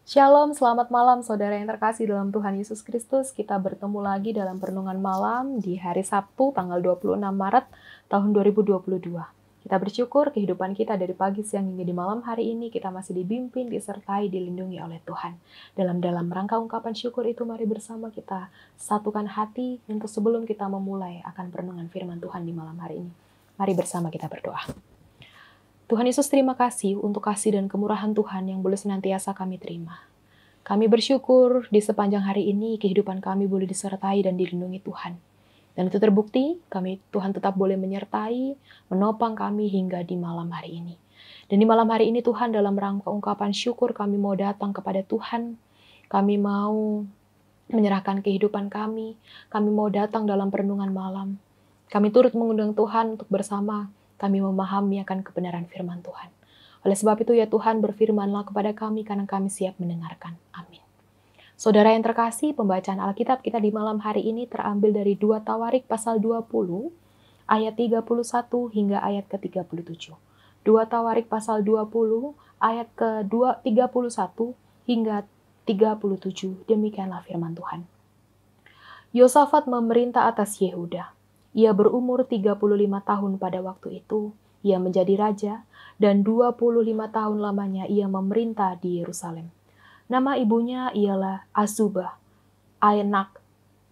Shalom, selamat malam saudara yang terkasih dalam Tuhan Yesus Kristus. Kita bertemu lagi dalam perenungan malam di hari Sabtu tanggal 26 Maret tahun 2022. Kita bersyukur kehidupan kita dari pagi, siang, hingga di malam hari ini kita masih dibimbing, disertai, dilindungi oleh Tuhan. Dalam rangka ungkapan syukur itu, mari bersama kita satukan hati untuk sebelum kita memulai akan perenungan firman Tuhan di malam hari ini. Mari bersama kita berdoa. Tuhan Yesus, terima kasih untuk kasih dan kemurahan Tuhan yang boleh senantiasa kami terima. Kami bersyukur di sepanjang hari ini kehidupan kami boleh disertai dan dilindungi Tuhan. Dan itu terbukti, Tuhan tetap boleh menyertai, menopang kami hingga di malam hari ini. Dan di malam hari ini Tuhan, dalam rangka ungkapan syukur kami mau datang kepada Tuhan. Kami mau menyerahkan kehidupan kami mau datang dalam perenungan malam. Kami turut mengundang Tuhan untuk bersama kami memahami akan kebenaran firman Tuhan. Oleh sebab itu ya Tuhan, berfirmanlah kepada kami karena kami siap mendengarkan. Amin. Saudara yang terkasih, pembacaan Alkitab kita di malam hari ini terambil dari 2 Tawarik pasal 20 ayat 31 hingga ayat ke-37. 2 Tawarik pasal 20 ayat ke-31 hingga 37. Demikianlah firman Tuhan. Yosafat memerintah atas Yehuda. Ia berumur 35 tahun pada waktu itu. Ia menjadi raja, dan 25 tahun lamanya ia memerintah di Yerusalem. Nama ibunya ialah Azubah, anak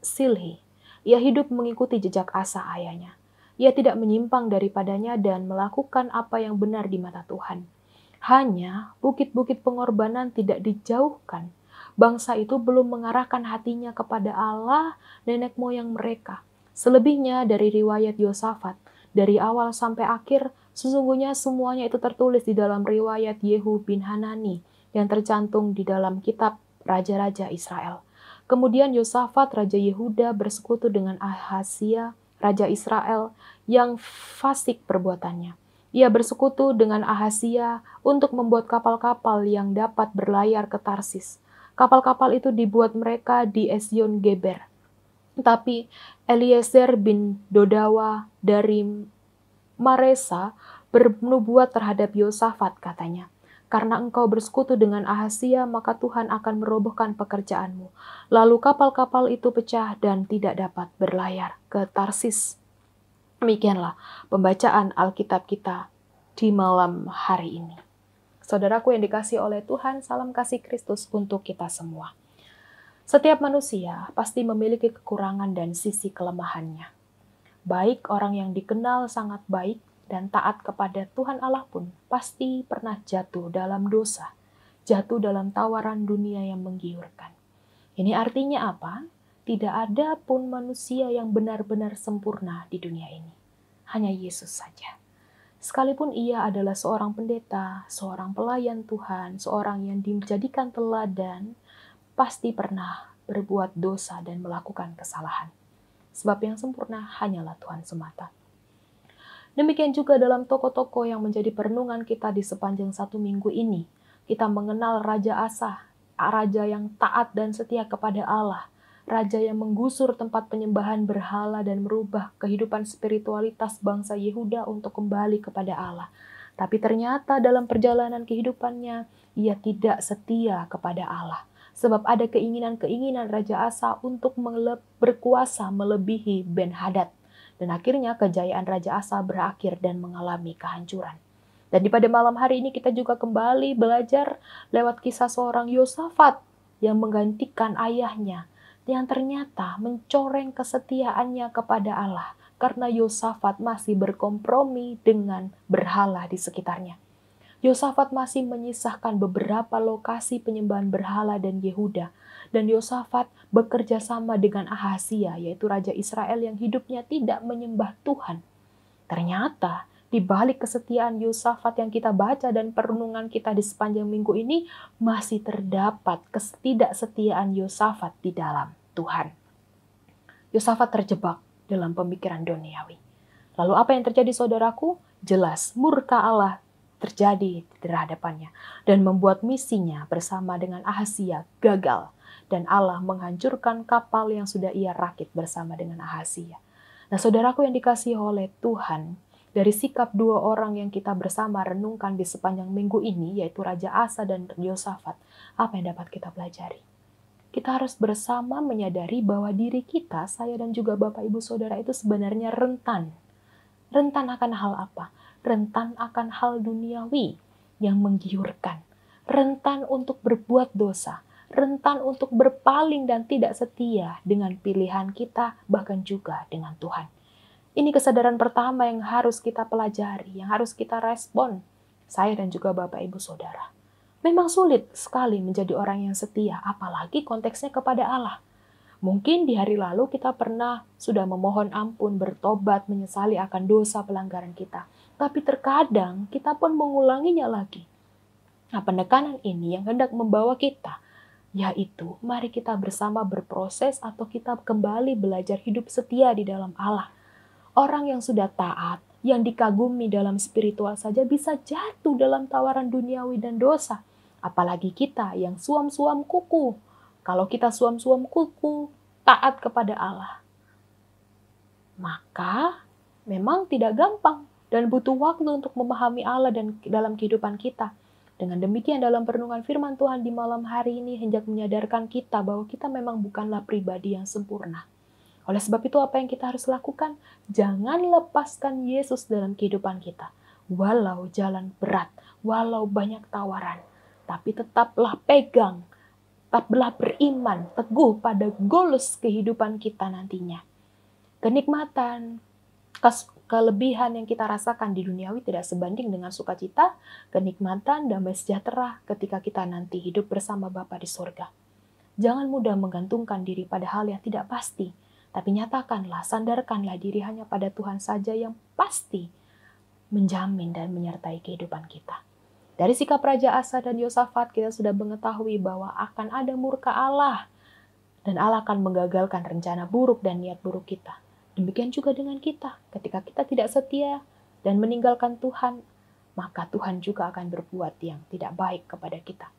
Silhi. Ia hidup mengikuti jejak Asa ayahnya. Ia tidak menyimpang daripadanya dan melakukan apa yang benar di mata Tuhan. Hanya bukit-bukit pengorbanan tidak dijauhkan. Bangsa itu belum mengarahkan hatinya kepada Allah nenek moyang mereka. Selebihnya dari riwayat Yosafat, dari awal sampai akhir, sesungguhnya semuanya itu tertulis di dalam riwayat Yehu bin Hanani yang tercantum di dalam kitab Raja-Raja Israel. Kemudian Yosafat, Raja Yehuda, bersekutu dengan Ahazia, Raja Israel, yang fasik perbuatannya. Ia bersekutu dengan Ahazia untuk membuat kapal-kapal yang dapat berlayar ke Tarsis. Kapal-kapal itu dibuat mereka di Esion Geber. Tapi Eliezer bin Dodawa dari Maresa bernubuat terhadap Yosafat, katanya. Karena engkau bersekutu dengan Ahazia, maka Tuhan akan merobohkan pekerjaanmu. Lalu kapal-kapal itu pecah dan tidak dapat berlayar ke Tarsis. Demikianlah pembacaan Alkitab kita di malam hari ini. Saudaraku yang dikasihi oleh Tuhan, salam kasih Kristus untuk kita semua. Setiap manusia pasti memiliki kekurangan dan sisi kelemahannya. Baik orang yang dikenal sangat baik dan taat kepada Tuhan Allah pun pasti pernah jatuh dalam dosa, jatuh dalam tawaran dunia yang menggiurkan. Ini artinya apa? Tidak ada pun manusia yang benar-benar sempurna di dunia ini. Hanya Yesus saja. Sekalipun ia adalah seorang pendeta, seorang pelayan Tuhan, seorang yang dijadikan teladan, pasti pernah berbuat dosa dan melakukan kesalahan. Sebab yang sempurna hanyalah Tuhan semata. Demikian juga dalam tokoh-tokoh yang menjadi perenungan kita di sepanjang satu minggu ini. Kita mengenal Raja Asa, raja yang taat dan setia kepada Allah. Raja yang menggusur tempat penyembahan berhala dan merubah kehidupan spiritualitas bangsa Yehuda untuk kembali kepada Allah. Tapi ternyata dalam perjalanan kehidupannya, ia tidak setia kepada Allah. Sebab ada keinginan-keinginan Raja Asa untuk berkuasa melebihi Ben-Hadad. Dan akhirnya kejayaan Raja Asa berakhir dan mengalami kehancuran. Dan pada malam hari ini kita juga kembali belajar lewat kisah seorang Yosafat yang menggantikan ayahnya, yang ternyata mencoreng kesetiaannya kepada Allah karena Yosafat masih berkompromi dengan berhala di sekitarnya. Yosafat masih menyisahkan beberapa lokasi penyembahan berhala dan Yehuda. Dan Yosafat bekerja sama dengan Ahazia, yaitu Raja Israel yang hidupnya tidak menyembah Tuhan. Ternyata di balik kesetiaan Yosafat yang kita baca dan perenungan kita di sepanjang minggu ini, masih terdapat ketidaksetiaan Yosafat di dalam Tuhan. Yosafat terjebak dalam pemikiran duniawi. Lalu apa yang terjadi saudaraku? Jelas murka Allah terjadi di hadapannya dan membuat misinya bersama dengan Ahazia gagal, dan Allah menghancurkan kapal yang sudah ia rakit bersama dengan Ahazia. Nah, saudaraku yang dikasihi oleh Tuhan, Dari sikap dua orang yang kita bersama renungkan di sepanjang minggu ini, yaitu Raja Asa dan Yosafat, apa yang dapat kita pelajari? Kita harus bersama menyadari bahwa diri kita, saya dan juga Bapak Ibu Saudara itu sebenarnya rentan. Rentan akan hal apa? Rentan akan hal duniawi yang menggiurkan. Rentan untuk berbuat dosa. Rentan untuk berpaling dan tidak setia dengan pilihan kita, bahkan juga dengan Tuhan. Ini kesadaran pertama yang harus kita pelajari, yang harus kita respon, saya dan juga Bapak Ibu Saudara. Memang sulit sekali menjadi orang yang setia, apalagi konteksnya kepada Allah. Mungkin di hari lalu kita pernah sudah memohon ampun, bertobat, menyesali akan dosa pelanggaran kita. Tapi terkadang kita pun mengulanginya lagi. Nah, penekanan ini yang hendak membawa kita, yaitu mari kita bersama berproses atau kita kembali belajar hidup setia di dalam Allah. Orang yang sudah taat, yang dikagumi dalam spiritual saja bisa jatuh dalam tawaran duniawi dan dosa. Apalagi kita yang suam-suam kuku. Kalau kita suam-suam kuku, taat kepada Allah, maka memang tidak gampang dan butuh waktu untuk memahami Allah dan dalam kehidupan kita. Dengan demikian dalam perenungan firman Tuhan di malam hari ini hendak menyadarkan kita bahwa kita memang bukanlah pribadi yang sempurna. Oleh sebab itu apa yang kita harus lakukan? Jangan lepaskan Yesus dalam kehidupan kita. Walau jalan berat, walau banyak tawaran, tapi tetaplah pegang, tetaplah beriman, teguh pada goals kehidupan kita nantinya. Kenikmatan, kelebihan yang kita rasakan di duniawi tidak sebanding dengan sukacita, kenikmatan, damai sejahtera ketika kita nanti hidup bersama Bapa di surga. Jangan mudah menggantungkan diri pada hal yang tidak pasti, tapi nyatakanlah, sandarkanlah diri hanya pada Tuhan saja yang pasti menjamin dan menyertai kehidupan kita. Dari sikap Raja Asa dan Yosafat kita sudah mengetahui bahwa akan ada murka Allah dan Allah akan menggagalkan rencana buruk dan niat buruk kita. Demikian juga dengan kita. Ketika kita tidak setia dan meninggalkan Tuhan, maka Tuhan juga akan berbuat yang tidak baik kepada kita.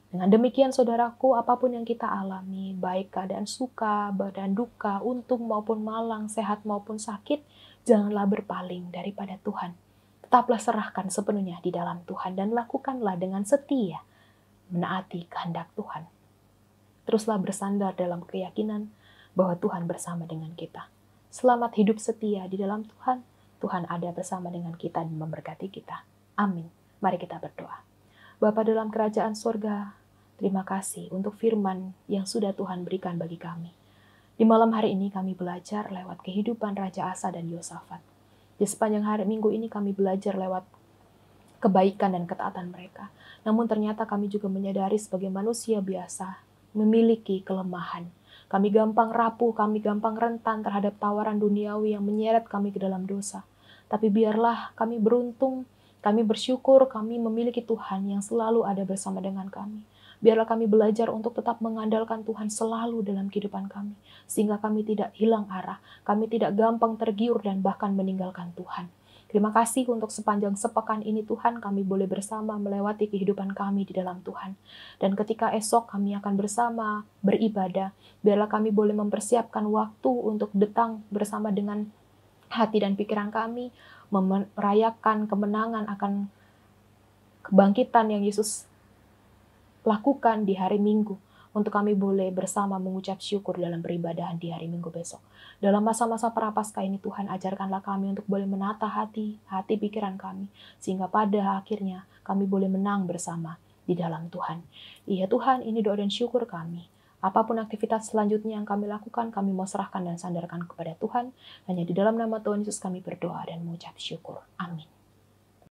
Dengan demikian saudaraku, apapun yang kita alami, baik keadaan suka, badan duka, untung maupun malang, sehat maupun sakit, janganlah berpaling daripada Tuhan. Tetaplah serahkan sepenuhnya di dalam Tuhan dan lakukanlah dengan setia, menaati kehendak Tuhan. Teruslah bersandar dalam keyakinan bahwa Tuhan bersama dengan kita. Selamat hidup setia di dalam Tuhan. Tuhan ada bersama dengan kita dan memberkati kita. Amin. Mari kita berdoa. Bapa dalam kerajaan surga, terima kasih untuk firman yang sudah Tuhan berikan bagi kami. Di malam hari ini kami belajar lewat kehidupan Raja Asa dan Yosafat. Di sepanjang hari minggu ini kami belajar lewat kebaikan dan ketaatan mereka. Namun ternyata kami juga menyadari sebagai manusia biasa memiliki kelemahan. Kami gampang rapuh, kami gampang rentan terhadap tawaran duniawi yang menyeret kami ke dalam dosa. Tapi biarlah kami beruntung, kami bersyukur, kami memiliki Tuhan yang selalu ada bersama dengan kami. Biarlah kami belajar untuk tetap mengandalkan Tuhan selalu dalam kehidupan kami. Sehingga kami tidak hilang arah, kami tidak gampang tergiur dan bahkan meninggalkan Tuhan. Terima kasih untuk sepanjang sepekan ini Tuhan kami boleh bersama melewati kehidupan kami di dalam Tuhan. Dan ketika esok kami akan bersama beribadah, biarlah kami boleh mempersiapkan waktu untuk datang bersama dengan hati dan pikiran kami, merayakan kemenangan akan kebangkitan yang Yesus lakukan di hari Minggu, untuk kami boleh bersama mengucap syukur dalam peribadahan di hari Minggu besok. Dalam masa-masa prapaskah ini Tuhan ajarkanlah kami untuk boleh menata hati pikiran kami, sehingga pada akhirnya kami boleh menang bersama di dalam Tuhan. Iya Tuhan, ini doa dan syukur kami. Apapun aktivitas selanjutnya yang kami lakukan, kami mau serahkan dan sandarkan kepada Tuhan. Hanya di dalam nama Tuhan Yesus kami berdoa dan mengucap syukur. Amin.